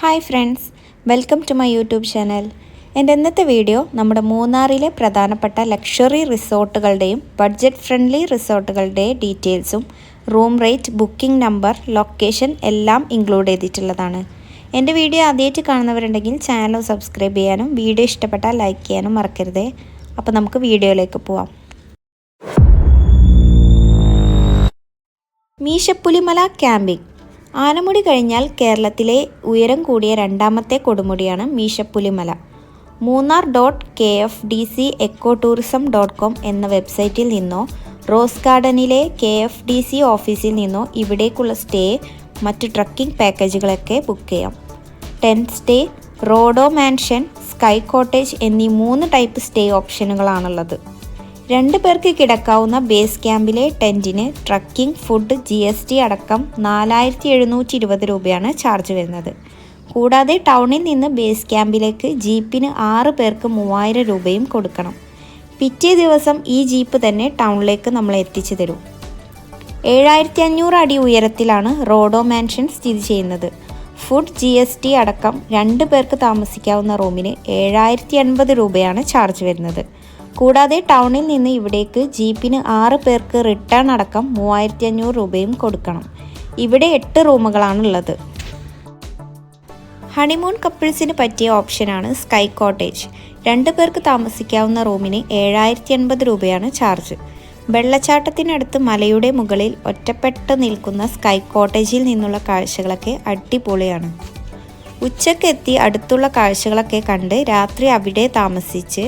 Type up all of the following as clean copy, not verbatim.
Hi friends, welcome to my YouTube channel. എൻ്റെ ഇന്നത്തെ video നമ്മുടെ മൂന്നാറിലെ പ്രധാനപ്പെട്ട ലക്ഷറി റിസോർട്ടുകളുടെയും ബഡ്ജറ്റ് ഫ്രണ്ട്ലി റിസോർട്ടുകളുടെ ഡീറ്റെയിൽസും room rate, booking number, location എല്ലാം ഇൻക്ലൂഡ് ചെയ്തിട്ടുള്ളതാണ്. എൻ്റെ വീഡിയോ ആദ്യമായിട്ട് കാണുന്നവരുണ്ടെങ്കിൽ ചാനൽ സബ്സ്ക്രൈബ് ചെയ്യാനും വീഡിയോ ഇഷ്ടപ്പെട്ടാൽ ലൈക്ക് ചെയ്യാനും മറക്കരുതേ. അപ്പോൾ നമുക്ക് വീഡിയോയിലേക്ക് പോവാം. മീശപ്പുലിമല ക്യാമ്പിംഗ്. ആനമുടി കഴിഞ്ഞാൽ കേരളത്തിലെ ഉയരം കൂടിയ രണ്ടാമത്തെ കൊടുമുടിയാണ് മീശപ്പുലിമല. moonar.kfdceccotourism.com എന്ന വെബ്സൈറ്റിൽ നിന്നോ റോസ് ഗാർഡനിലെ KFDC ഓഫീസിൽ നിന്നോ ഇവിടേക്കുള്ള സ്റ്റേ, മറ്റ് ട്രക്കിംഗ് പാക്കേജുകളൊക്കെ ബുക്ക് ചെയ്യാം. Tent stay, rhodo mansion, sky cottage എന്നീ 3 ടൈപ്പ് സ്റ്റേ ഓപ്ഷനുകളാണുള്ളത്. 2 പേർക്ക് കിടക്കാവുന്ന ബേസ് ക്യാമ്പിലെ ടെൻറ്റിന് ട്രക്കിംഗ്, ഫുഡ്, GST അടക്കം 4720 രൂപയാണ് ചാർജ് വരുന്നത്. കൂടാതെ ടൗണിൽ നിന്ന് ബേസ് ക്യാമ്പിലേക്ക് ജീപ്പിന് 6 പേർക്ക് 3000 രൂപയും കൊടുക്കണം. പിറ്റേ ദിവസം ഈ ജീപ്പ് തന്നെ ടൗണിലേക്ക് നമ്മളെ എത്തിച്ചു തരും. 7500 അടി ഉയരത്തിലാണ് റോഡോ മാൻഷൻ സ്ഥിതി ചെയ്യുന്നത്. ഫുഡ്, GST അടക്കം 2 പേർക്ക് താമസിക്കാവുന്ന റൂമിന് 7080 രൂപയാണ് ചാർജ് വരുന്നത്. കൂടാതെ ടൗണിൽ നിന്ന് ഇവിടേക്ക് ജീപ്പിന് 6 പേർക്ക് റിട്ടേൺ അടക്കം 3500 രൂപയും കൊടുക്കണം. ഇവിടെ 8 റൂമുകളാണുള്ളത്. ഹണിമൂൺ കപ്പിൾസിന് പറ്റിയ ഓപ്ഷനാണ് സ്കൈ കോട്ടേജ്. 2 പേർക്ക് താമസിക്കാവുന്ന റൂമിന് 7080 രൂപയാണ് ചാർജ്. വെള്ളച്ചാട്ടത്തിനടുത്ത് മലയുടെ മുകളിൽ ഒറ്റപ്പെട്ട് നിൽക്കുന്ന സ്കൈ കോട്ടേജിൽ നിന്നുള്ള കാഴ്ചകളൊക്കെ അടിപൊളിയാണ്. ഉച്ചക്കെത്തി അടുത്തുള്ള കാഴ്ചകളൊക്കെ കണ്ട് രാത്രി അവിടെ താമസിച്ച്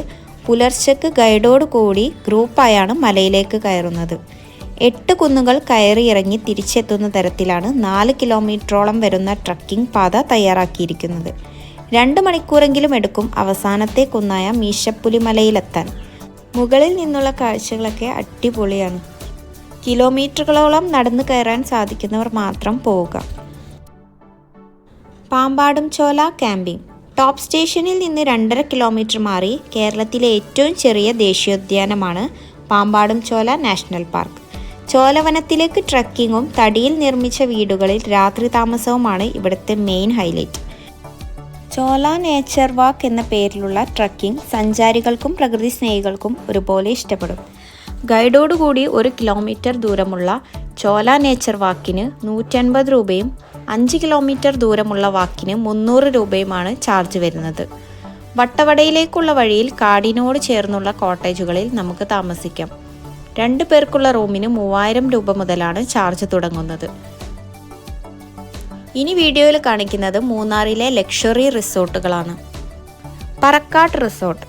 പുലർച്ചയ്ക്ക് ഗൈഡോട് കൂടി ഗ്രൂപ്പായാണ് മലയിലേക്ക് കയറുന്നത്. 8 കുന്നുകൾ കയറിയിറങ്ങി തിരിച്ചെത്തുന്ന തരത്തിലാണ് 4 കിലോമീറ്ററോളം വരുന്ന ട്രക്കിംഗ് പാത തയ്യാറാക്കിയിരിക്കുന്നത്. 2 മണിക്കൂറെങ്കിലും എടുക്കും അവസാനത്തെ കുന്നായ മീശപ്പുലിമലയിലെത്താൻ. മുകളിൽ നിന്നുള്ള കാഴ്ചകളൊക്കെ അടിപൊളിയാണ്. കിലോമീറ്ററുകളോളം നടന്നു കയറാൻ സാധിക്കുന്നവർ മാത്രം പോവുക. പാമ്പാടുംചോല ക്യാമ്പിംഗ്. ടോപ്പ് സ്റ്റേഷനിൽ നിന്ന് 2.5 കിലോമീറ്റർ മാറി കേരളത്തിലെ ഏറ്റവും ചെറിയ ദേശീയോദ്യാനമാണ് പാമ്പാടുംചോല നാഷണൽ പാർക്ക്. ചോലവനത്തിലേക്ക് ട്രക്കിങ്ങും തടിയിൽ നിർമ്മിച്ച വീടുകളിൽ രാത്രി താമസവുമാണ് ഇവിടുത്തെ മെയിൻ ഹൈലൈറ്റ്. ചോല നേച്ചർ വാക്ക് എന്ന പേരിലുള്ള ട്രക്കിംഗ് സഞ്ചാരികൾക്കും പ്രകൃതി സ്നേഹികൾക്കും ഒരുപോലെ ഇഷ്ടപ്പെടും. ഗൈഡോടുകൂടി 1 കിലോമീറ്റർ ദൂരമുള്ള ചോല നേച്ചർ വാക്കിന് 150 രൂപയും 5 കിലോമീറ്റർ ദൂരമുള്ള വാക്കിന് 300 രൂപയുമാണ് ചാർജ് വരുന്നത്. വട്ടവടയിലേക്കുള്ള വഴിയിൽ കാടിനോട് ചേർന്നുള്ള കോട്ടേജുകളിൽ നമുക്ക് താമസിക്കാം. 2 പേർക്കുള്ള റൂമിന് 3000 രൂപ മുതലാണ് ചാർജ് തുടങ്ങുന്നത്. ഇനി വീഡിയോയിൽ കാണിക്കുന്നത് മൂന്നാറിലെ ലക്ഷറി റിസോർട്ടുകളാണ്. പറക്കാട്ട് റിസോർട്ട്.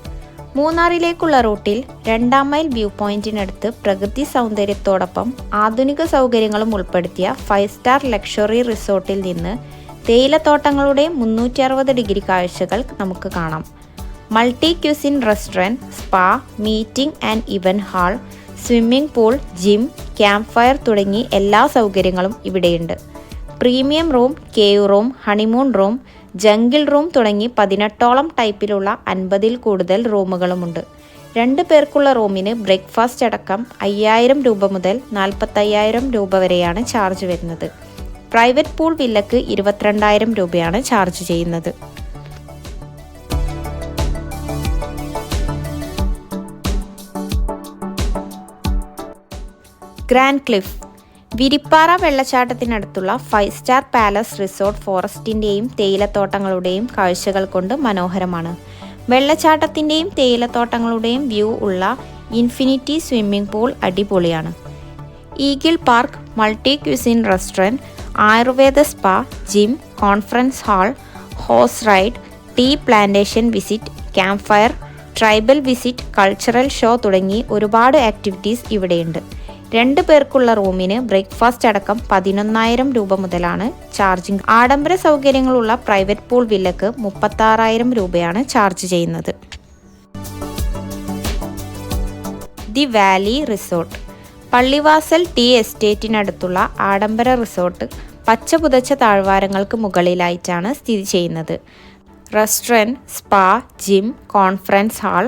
മൂന്നാറിലേക്കുള്ള റൂട്ടിൽ 2-ാം മൈൽ വ്യൂ പോയിന്റിനടുത്ത് പ്രകൃതി സൗന്ദര്യത്തോടൊപ്പം ആധുനിക സൗകര്യങ്ങളും ഉൾപ്പെടുത്തിയ 5 സ്റ്റാർ ലക്ഷറി റിസോർട്ടിൽ നിന്ന് തേയിലത്തോട്ടങ്ങളുടെ 360 ഡിഗ്രി കാഴ്ചകൾ നമുക്ക് കാണാം. Multi cuisine restaurant, spa, meeting and event hall, swimming pool, gym, camp fire തുടങ്ങി എല്ലാ സൗകര്യങ്ങളും ഇവിടെയുണ്ട്. Premium room, cave room, honeymoon room, jungle room തുടങ്ങി 18ഓളം ടൈപ്പിലുള്ള 50-ൽ കൂടുതൽ റൂമുകളുമുണ്ട്. 2 പേർക്കുള്ള റൂമിന് ബ്രേക്ക്ഫാസ്റ്റ് അടക്കം 5000 രൂപ മുതൽ 45000 രൂപ വരെയാണ് ചാർജ് വരുന്നത്. പ്രൈവറ്റ് പൂൾ വില്ലക്ക് 22000 രൂപയാണ് ചാർജ് ചെയ്യുന്നത്. Grand Cliff. വിരിപ്പാറ വെള്ളച്ചാട്ടത്തിനടുത്തുള്ള 5 സ്റ്റാർ പാലസ് റിസോർട്ട് ഫോറസ്റ്റിൻ്റെയും തേയിലത്തോട്ടങ്ങളുടെയും കാഴ്ചകൾ കൊണ്ട് മനോഹരമാണ്. വെള്ളച്ചാട്ടത്തിൻ്റെയും തേയിലത്തോട്ടങ്ങളുടെയും വ്യൂ ഉള്ള ഇൻഫിനിറ്റി സ്വിമ്മിംഗ് പൂൾ അടിപൊളിയാണ്. Eagle park, multi cuisine restaurant, ayurveda spa, gym, conference hall, horse ride, tea plantation visit, campfire, tribal visit, cultural show തുടങ്ങി ഒരുപാട് ആക്ടിവിറ്റീസ് ഇവിടെയുണ്ട്. 2 പേർക്കുള്ള റൂമിന് ബ്രേക്ക്ഫാസ്റ്റ് അടക്കം 11000 രൂപ മുതലാണ് ചാർജിങ്. ആഡംബര സൗകര്യങ്ങളുള്ള പ്രൈവറ്റ് പൂൾ വില്ലക്ക് 36000 രൂപയാണ് ചാർജ് ചെയ്യുന്നത്. The Valley Resort. Pallivasal tea എസ്റ്റേറ്റിനടുത്തുള്ള ആഡംബര റിസോർട്ട് പച്ച പുതച്ച താഴ്വാരങ്ങൾക്ക് മുകളിലായിട്ടാണ് സ്ഥിതി ചെയ്യുന്നത്. Restaurant, spa, gym, conference hall,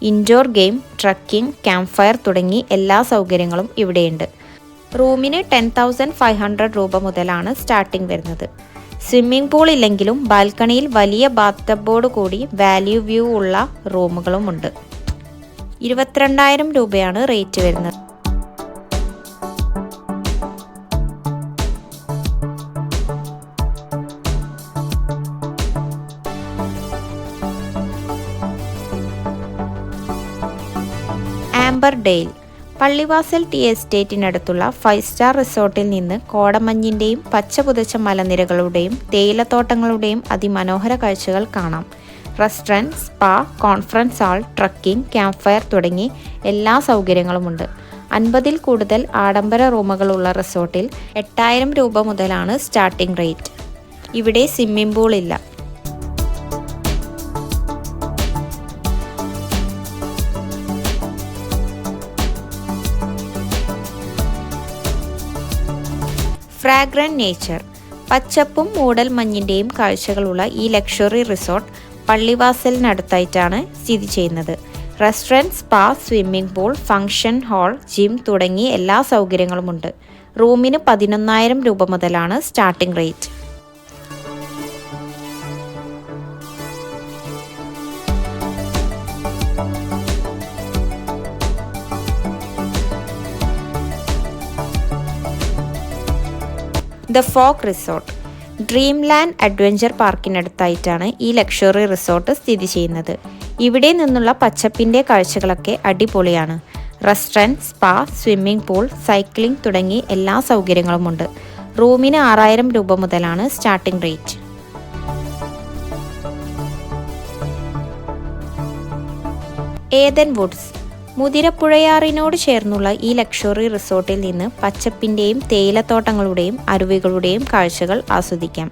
indoor game, trekking, camp fire തുടങ്ങി എല്ലാ സൗകര്യങ്ങളും ഇവിടെയുണ്ട്. റൂമിന് 10,500 രൂപ മുതലാണ് സ്റ്റാർട്ടിംഗ് വരുന്നത്. സ്വിമ്മിംഗ് പൂൾ ഇല്ലെങ്കിലും ബാൽക്കണിയിൽ വലിയ ബാത്ത് ടബോട് കൂടി വാല്യൂ വ്യൂ ഉള്ള റൂമുകളുമുണ്ട്. 22,000 രൂപയാണ് റേറ്റ് വരുന്നത്. ആംബർഡെയിൽ പള്ളിവാസൽ ടീ എസ്റ്റേറ്റിനടുത്തുള്ള 5 സ്റ്റാർ റിസോർട്ടിൽ നിന്ന് കോടമഞ്ഞിൻ്റെയും പച്ച പുതച്ച മലനിരകളുടെയും തേയിലത്തോട്ടങ്ങളുടെയും അതിമനോഹര കാഴ്ചകൾ കാണാം. Restaurant, spa, conference hall, trekking, camp fire തുടങ്ങി എല്ലാ സൗകര്യങ്ങളുമുണ്ട്. 50-ൽ കൂടുതൽ ആഡംബര റൂമുകളുള്ള റിസോർട്ടിൽ 8,000 രൂപ മുതലാണ് സ്റ്റാർട്ടിംഗ് റേറ്റ്. ഇവിടെ സ്വിമ്മിംഗ് പൂൾ ഇല്ല. ഫ്രാഗ്രന്റ് നേച്ചർ പച്ചപ്പും മൂടൽമഞ്ഞിൻ്റെയും കാഴ്ചകളുള്ള ഈ ലക്ഷറി റിസോർട്ട് പള്ളിവാസലിനടുത്തായിട്ടാണ് സ്ഥിതി ചെയ്യുന്നത്. Restaurant, spa, swimming pool, function hall, gym തുടങ്ങി എല്ലാ സൗകര്യങ്ങളുമുണ്ട്. റൂമിന് 11,000 രൂപ മുതലാണ് starting rate. The Fog Resort Dreamland adventure പാർക്കിനടുത്തായിട്ടാണ് ഈ ലക്ഷറി റിസോർട്ട് സ്ഥിതി ചെയ്യുന്നത്. ഇവിടെ നിന്നുള്ള പച്ചപ്പിൻ്റെ കാഴ്ചകളൊക്കെ അടിപൊളിയാണ്. Restaurant, spa, swimming pool, cycling തുടങ്ങി എല്ലാ സൗകര്യങ്ങളുമുണ്ട്. റൂമിന് 6,000 രൂപ മുതലാണ് സ്റ്റാർട്ടിംഗ് റേറ്റ്. ഏദൻ വുഡ്സ് മുതിരപ്പുഴയാറിനോട് ചേർന്നുള്ള ഈ ലക്ഷറി റിസോർട്ടിൽ നിന്ന് പച്ചപ്പിൻ്റെയും തേയിലത്തോട്ടങ്ങളുടെയും അരുവികളുടെയും കാഴ്ചകൾ ആസ്വദിക്കാം.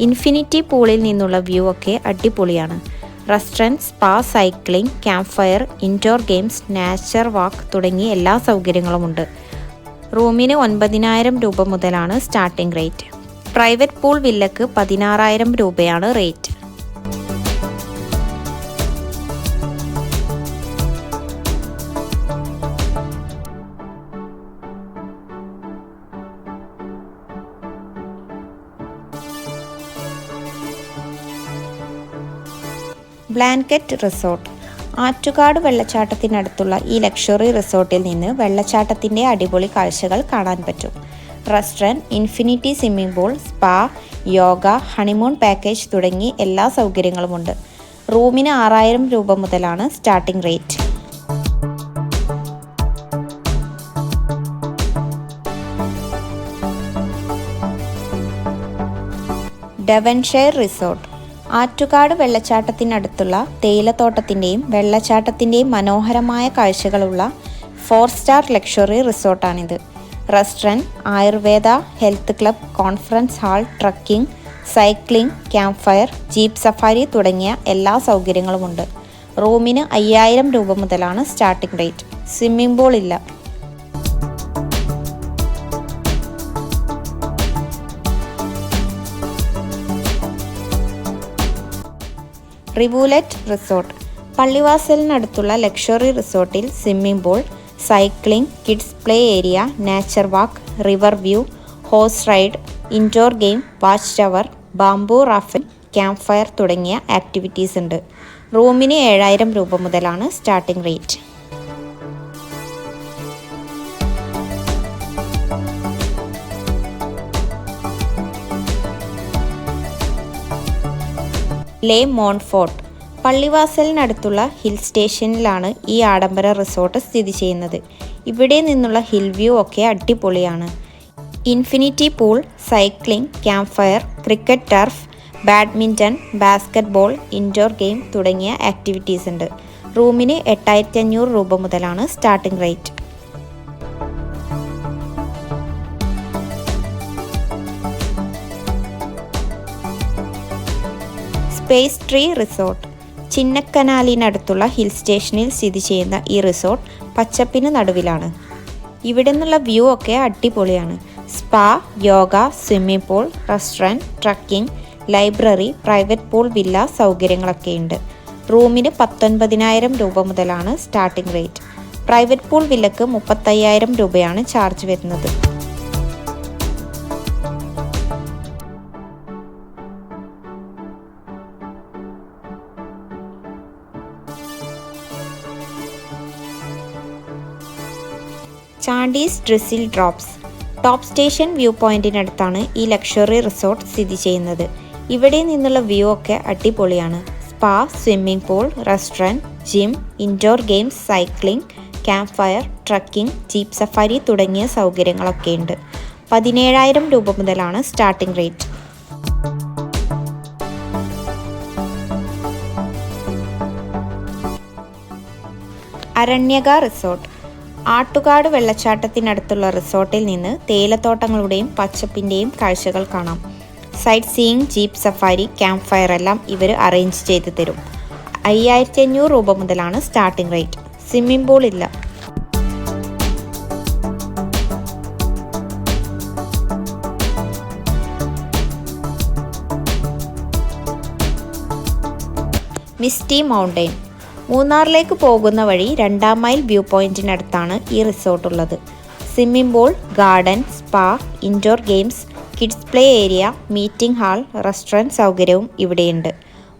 ഇൻഫിനിറ്റി പൂളിൽ നിന്നുള്ള വ്യൂ ഒക്കെ അടിപൊളിയാണ്. Restaurant, spa, cycling, camp fire, indoor games, nature walk തുടങ്ങി എല്ലാ സൗകര്യങ്ങളുമുണ്ട്. റൂമിന് 9,000 രൂപ മുതലാണ് സ്റ്റാർട്ടിംഗ് റേറ്റ്. പ്രൈവറ്റ് പൂൾ വില്ലക്ക് 16,000 രൂപയാണ് റേറ്റ്. ബ്ലാങ്കറ്റ് റിസോർട്ട് ആറ്റുകാട് വെള്ളച്ചാട്ടത്തിനടുത്തുള്ള ഈ ലക്ഷറി റിസോർട്ടിൽ നിന്ന് വെള്ളച്ചാട്ടത്തിൻ്റെ അടിപൊളി കാഴ്ചകൾ കാണാൻ പറ്റും. Restaurant, infinity swimming pool, spa, yoga, honeymoon package തുടങ്ങി എല്ലാ സൗകര്യങ്ങളുമുണ്ട്. റൂമിന് 6,000 രൂപ മുതലാണ് starting rate. Devonshire resort Attukad വെള്ളച്ചാട്ടത്തിനടുത്തുള്ള തേയിലത്തോട്ടത്തിൻ്റെയും വെള്ളച്ചാട്ടത്തിൻ്റെയും മനോഹരമായ കാഴ്ചകളുള്ള 4 star luxury റിസോർട്ടാണിത്. Restaurant, ayurveda, health club, conference hall, trekking, cycling, camp fire, jeep safari തുടങ്ങിയ എല്ലാ സൗകര്യങ്ങളുമുണ്ട്. റൂമിന് 5,000 രൂപ മുതലാണ് സ്റ്റാർട്ടിംഗ് റേറ്റ്. സ്വിമ്മിംഗ് പൂൾ ഇല്ല. റിവൂലറ്റ് റിസോർട്ട് പള്ളിവാസലിനടുത്തുള്ള ലക്ഷറി റിസോർട്ടിൽ swimming pool, cycling, kids play area, nature walk, river view, horse ride, indoor game, watch tower, bamboo rafting, camp fire തുടങ്ങിയ ആക്ടിവിറ്റീസ് ഉണ്ട്. റൂമിന് 7,000 രൂപ മുതലാണ് സ്റ്റാർട്ടിംഗ് റേറ്റ്. ലേ മോൺഫോർട്ട് പള്ളിവാസലിനടുത്തുള്ള hill സ്റ്റേഷനിലാണ് ഈ ആഡംബര റിസോർട്ട് സ്ഥിതി ചെയ്യുന്നത്. ഇവിടെ നിന്നുള്ള ഹിൽ വ്യൂ ഒക്കെ അടിപൊളിയാണ്. Infinity pool, cycling, camp fire, cricket turf, badminton, basketball, indoor game തുടങ്ങിയ ആക്ടിവിറ്റീസ് ഉണ്ട്. റൂമിന് 8,500 രൂപ മുതലാണ് starting rate. Space tree resort ചിന്നക്കനാലിനടുത്തുള്ള ഹിൽ സ്റ്റേഷനിൽ സ്ഥിതി ചെയ്യുന്ന ഈ റിസോർട്ട് പച്ചപ്പിന് നടുവിലാണ്. ഇവിടെ നിന്നുള്ള വ്യൂ ഒക്കെ അടിപൊളിയാണ്. Spa, yoga, swimming pool, restaurant, trekking, library, private pool villa സൗകര്യങ്ങളൊക്കെയുണ്ട്. റൂമിന് 19,000 രൂപ മുതലാണ് സ്റ്റാർട്ടിംഗ് റേറ്റ്. പ്രൈവറ്റ് പൂൾ വില്ലക്ക് 35,000 രൂപയാണ് ചാർജ് വരുന്നത്. Chandy's drizzle drops top station view പോയിന്റിനടുത്താണ് ഈ ലക്ഷറി റിസോർട്ട് സ്ഥിതി ചെയ്യുന്നത്. ഇവിടെ നിന്നുള്ള വ്യൂ ഒക്കെ അടിപൊളിയാണ്. Spa, swimming pool, restaurant, gym, indoor games, cycling, camp fire, trekking, jeep safari തുടങ്ങിയ സൗകര്യങ്ങളൊക്കെയുണ്ട്. 17,000 രൂപ മുതലാണ് starting rate. Aranyaka resort Attukad വെള്ളച്ചാട്ടത്തിനടുത്തുള്ള റിസോർട്ടിൽ നിന്ന് തേയിലത്തോട്ടങ്ങളുടെയും പച്ചപ്പിൻ്റെയും കാഴ്ചകൾ കാണാം. Sightseeing, jeep safari, camp fire എല്ലാം ഇവർ അറേഞ്ച് ചെയ്ത് തരും. 5,500 രൂപ മുതലാണ് സ്റ്റാർട്ടിംഗ് റേറ്റ്. സ്വിമ്മിംഗ് പൂൾ ഇല്ല. മിസ്റ്റി മൗണ്ടെയ്ൻ മൂന്നാറിലേക്ക് പോകുന്ന വഴി 2-ാം മൈൽ വ്യൂ പോയിന്റിനടുത്താണ് ഈ റിസോർട്ട് ഉള്ളത്. Swimming pool, garden, spa, indoor games, kids play area, meeting hall, restaurant സൗകര്യവും ഇവിടെയുണ്ട്.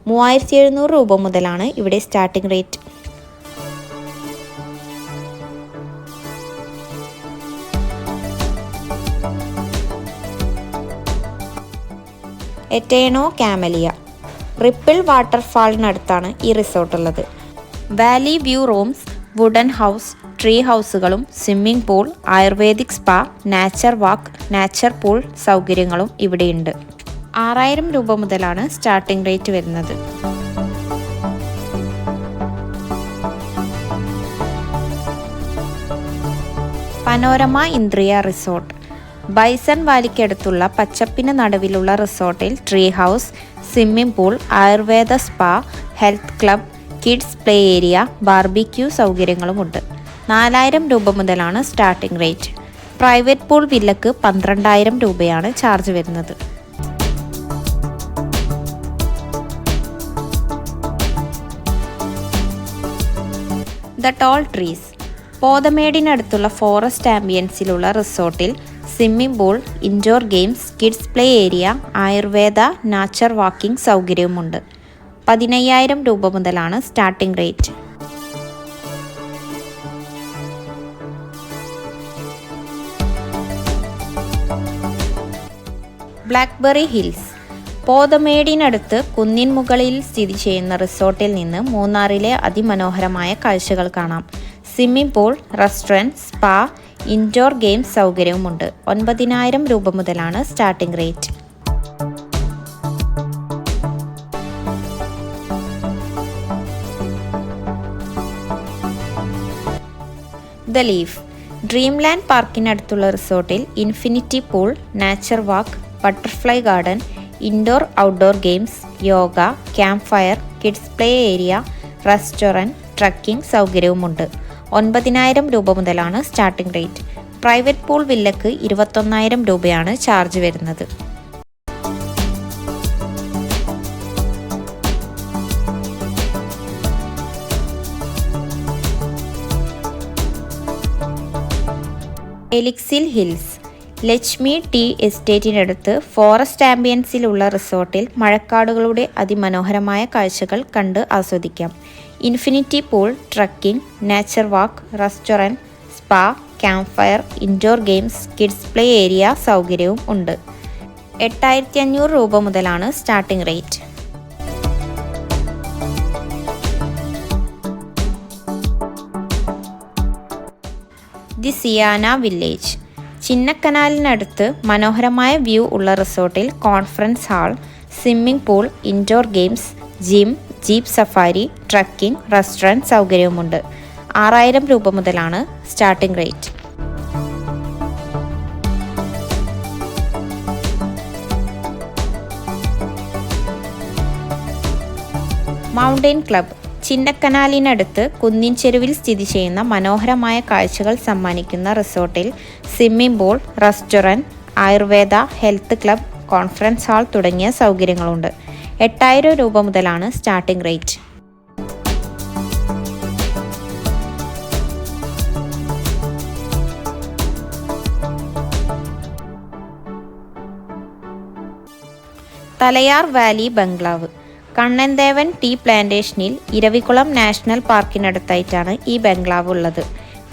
3,700 രൂപ മുതലാണ് ഇവിടെ starting rate. Eterno Camelia ripple വാട്ടർഫാളിനടുത്താണ് ഈ റിസോർട്ട് ഉള്ളത്. Valley view rooms, wooden house, tree ഹൗസുകളും swimming pool, ayurvedic spa, nature walk, nature pool സൗകര്യങ്ങളും ഇവിടെയുണ്ട്. 6,000 രൂപ മുതലാണ് സ്റ്റാർട്ടിംഗ് റേറ്റ് വരുന്നത്. പനോരമ ഇന്ദ്രിയ റിസോർട്ട് ബൈസൺ വാലിക്കടുത്തുള്ള പച്ചപ്പിന് നടുവിലുള്ള റിസോർട്ടിൽ tree house, swimming pool, ayurveda spa, health club, kids play area, barbecue സൗകര്യങ്ങളുമുണ്ട്. 4,000 രൂപ മുതലാണ് സ്റ്റാർട്ടിംഗ് റേറ്റ്. പ്രൈവറ്റ് പൂൾ വില്ലക്ക് 12,000 രൂപയാണ് ചാർജ് വരുന്നത്. ദ ടോൾ ട്രീസ് പോതമേടിനടുത്തുള്ള ഫോറസ്റ്റ് ആംബിയൻസിലുള്ള റിസോർട്ടിൽ swimming pool, indoor games, kids play area, ayurveda, nature walking സൗകര്യവുമുണ്ട്. 15,000 രൂപ മുതലാണ് സ്റ്റാർട്ടിംഗ് റേറ്റ്. ബ്ലാക്ക്ബെറി ഹിൽസ് പോതമേടിനടുത്ത് കുന്നിൻ മുകളിൽ സ്ഥിതി ചെയ്യുന്ന റിസോർട്ടിൽ നിന്ന് മൂന്നാറിലെ അതിമനോഹരമായ കാഴ്ചകൾ കാണാം. Swimming pool, restaurant, spa, indoor games സൗകര്യവുമുണ്ട്. 9,000 രൂപ മുതലാണ് starting rate. The Leaf Dreamland പാർക്കിനടുത്തുള്ള റിസോർട്ടിൽ infinity pool, nature walk, butterfly garden, indoor outdoor games, yoga, campfire, kids play area, restaurant, trekking സൗകര്യവുമുണ്ട്. 9,000 രൂപ മുതലാണ് സ്റ്റാർട്ടിംഗ് റേറ്റ്. പ്രൈവറ്റ് പൂൾ വില്ലക്ക് 21,000 രൂപയാണ് ചാർജ് വരുന്നത്. എലിക്സിൽ ഹിൽസ് ലക്ഷ്മി ടീ എസ്റ്റേറ്റിനടുത്ത് ഫോറസ്റ്റ് ആംബിയൻസിലുള്ള റിസോർട്ടിൽ മഴക്കാടുകളുടെ അതിമനോഹരമായ കാഴ്ചകൾ കണ്ട് ആസ്വദിക്കാം. Infinity pool, trekking, nature walk, restaurant, spa, camp fire, indoor games, kids play area സൗകര്യവും ഉണ്ട്. 8,500 രൂപ മുതലാണ് starting rate. The Siana village ചിന്നക്കനാലിനടുത്ത് മനോഹരമായ വ്യൂ ഉള്ള റിസോർട്ടിൽ conference hall, swimming pool, indoor games, gym, jeep safari, trekking, restaurant സൗകര്യവുമുണ്ട്. 6,000 രൂപ മുതലാണ് സ്റ്റാർട്ടിംഗ് റേറ്റ്. മൗണ്ടെയിൻ ക്ലബ് ചിന്നക്കനാലിനടുത്ത് കുന്നിൻ ചെരുവിൽ സ്ഥിതി ചെയ്യുന്ന മനോഹരമായ കാഴ്ചകൾ സമ്മാനിക്കുന്ന റിസോർട്ടിൽ swimming pool, restaurant, ayurveda, health club, conference hall തുടങ്ങിയ സൗകര്യങ്ങളുണ്ട്. 8,000 രൂപ മുതലാണ് starting rate. Talayar valley bungalow Kannan Devan tea പ്ലാന്റേഷനിൽ Eravikulam national പാർക്കിനടുത്തായിട്ടാണ് ഈ ബംഗ്ലാവ് ഉള്ളത്.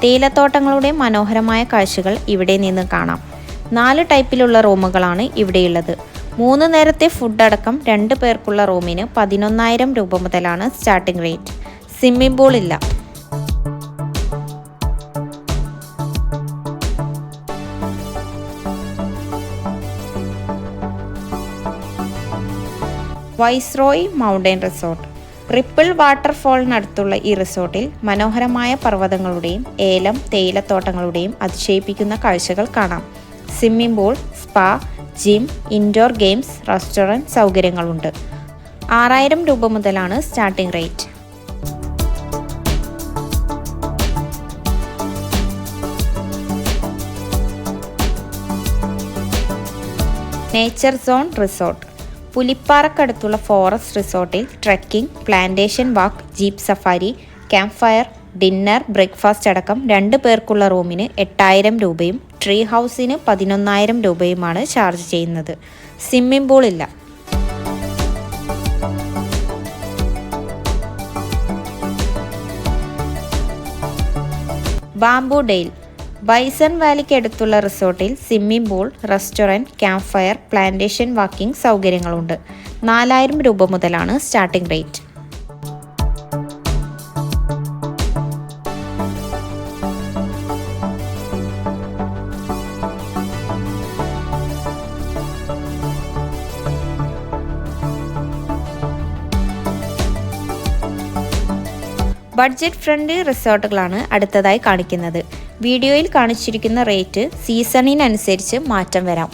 തേയിലത്തോട്ടങ്ങളുടെ മനോഹരമായ കാഴ്ചകൾ ഇവിടെ നിന്ന് കാണാം. 4 ടൈപ്പിലുള്ള റൂമുകളാണ് ഇവിടെയുള്ളത്. 3 നേരത്തെ ഫുഡ് അടക്കം 2 പേർക്കുള്ള റൂമിന് 11,000 രൂപ മുതലാണ് സ്റ്റാർട്ടിംഗ് റേറ്റ്. സ്വിമ്മിംഗ് പൂൾ ഇല്ല. Viceroy mountain resort. റിപ്പിൾ വാട്ടർഫോളിനടുത്തുള്ള ഈ റിസോർട്ടിൽ മനോഹരമായ പർവ്വതങ്ങളുടെയും ഏലം തേയിലത്തോട്ടങ്ങളുടെയും അതിശയിപ്പിക്കുന്ന കാഴ്ചകൾ കാണാം. Swimming pool, spa, gym, indoor games, restaurant സൗകര്യങ്ങളുണ്ട്. 6,000 രൂപ മുതലാണ് starting rate. Nature zone resort. പുലിപ്പാറക്കടുത്തുള്ള ഫോറസ്റ്റ് റിസോർട്ടിൽ trekking, plantation walk, jeep safari, camp fire, dinner, breakfast അടക്കം 2 പേർക്കുള്ള റൂമിന് 8,000 രൂപയും ട്രീ ഹൗസിന് 11,000 രൂപയുമാണ് ചാർജ് ചെയ്യുന്നത്. സ്വിമ്മിംഗ് പൂൾ ഇല്ല. Bamboo Dale. ബൈസൺ വാലിക്ക് അടുത്തുള്ള റിസോർട്ടിൽ swimming pool, restaurant, camp fire, plantation walking സൗകര്യങ്ങളുണ്ട്. 4,000 രൂപ മുതലാണ് സ്റ്റാർട്ടിംഗ് റേറ്റ്. ബഡ്ജറ്റ് ഫ്രണ്ട്ലി റിസോർട്ടുകളാണ് അടുത്തതായി കാണിക്കുന്നത്. വീഡിയോയിൽ കാണിച്ചിരിക്കുന്ന റേറ്റ് സീസണിനനുസരിച്ച് മാറ്റം വരാം.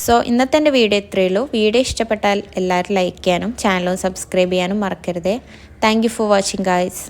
സോ ഇന്നത്തെ എൻ്റെ വീഡിയോ ഇത്രയേ ഉള്ളൂ. വീഡിയോ ഇഷ്ടപ്പെട്ടാൽ എല്ലാവരും ലൈക്ക് ചെയ്യാനും ചാനലും സബ്സ്ക്രൈബ് ചെയ്യാനും മറക്കരുത്. Thank you for watching guys.